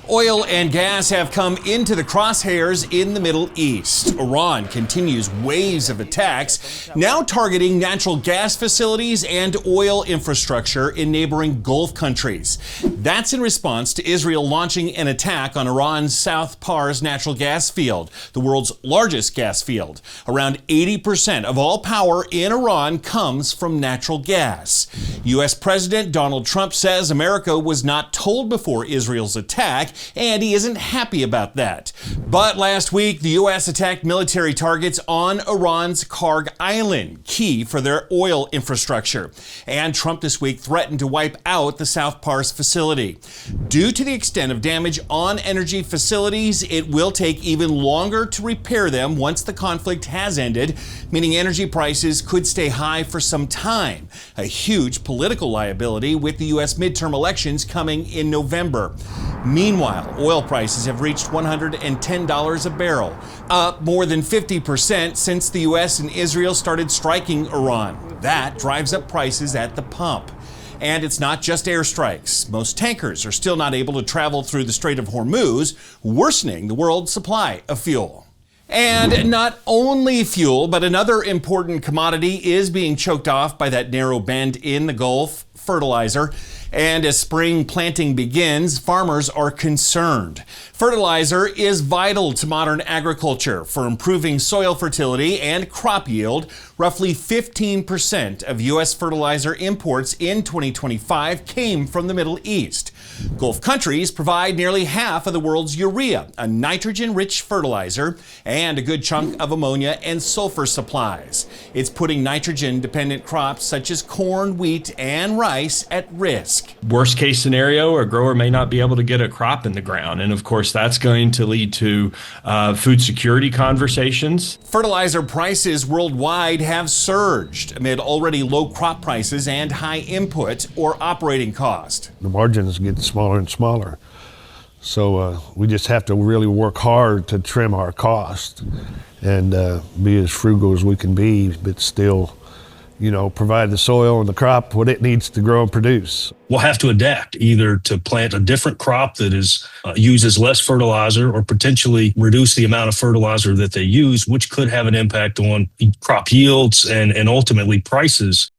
Oil and gas have come into the crosshairs in the Middle East. Iran continues waves of attacks, now targeting natural gas facilities and oil infrastructure in neighboring Gulf countries. That's in response to Israel launching an attack on Iran's South Pars natural gas field, the world's largest gas field. Around 80% of all power in Iran comes from natural gas. U.S. President Donald Trump says America was not told before Israel's attack, and he isn't happy about that. But last week, the U.S. attacked military targets on Iran's Karg Island, key for their oil infrastructure. And Trump this week threatened to wipe out the South Pars facility. Due to the extent of damage on energy facilities, it will take even longer to repair them once the conflict has ended, meaning energy prices could stay high for some time. A huge political liability with the U.S. midterm elections coming in November. Meanwhile, oil prices have reached $110 a barrel, up more than 50% since the U.S. and Israel started striking Iran. That drives up prices at the pump. And it's not just airstrikes. Most tankers are still not able to travel through the Strait of Hormuz, worsening the world's supply of fuel. And not only fuel, but another important commodity is being choked off by that narrow bend in the Gulf: fertilizer. And as spring planting begins, farmers are concerned. Fertilizer is vital to modern agriculture for improving soil fertility and crop yield. Roughly 15% of U.S. fertilizer imports in 2025 came from the Middle East. Gulf countries provide nearly half of the world's urea, a nitrogen-rich fertilizer, and a good chunk of ammonia and sulfur supplies. It's putting nitrogen-dependent crops such as corn, wheat, and rice at risk. Worst case scenario, a grower may not be able to get a crop in the ground. And of course, that's going to lead to food security conversations. Fertilizer prices worldwide have surged amid already low crop prices and high input or operating cost. The margins get smaller and smaller. So we just have to really work hard to trim our cost and be as frugal as we can be, but still, provide the soil and the crop what it needs to grow and produce. We'll have to adapt either to plant a different crop that uses less fertilizer, or potentially reduce the amount of fertilizer that they use, which could have an impact on crop yields and ultimately prices.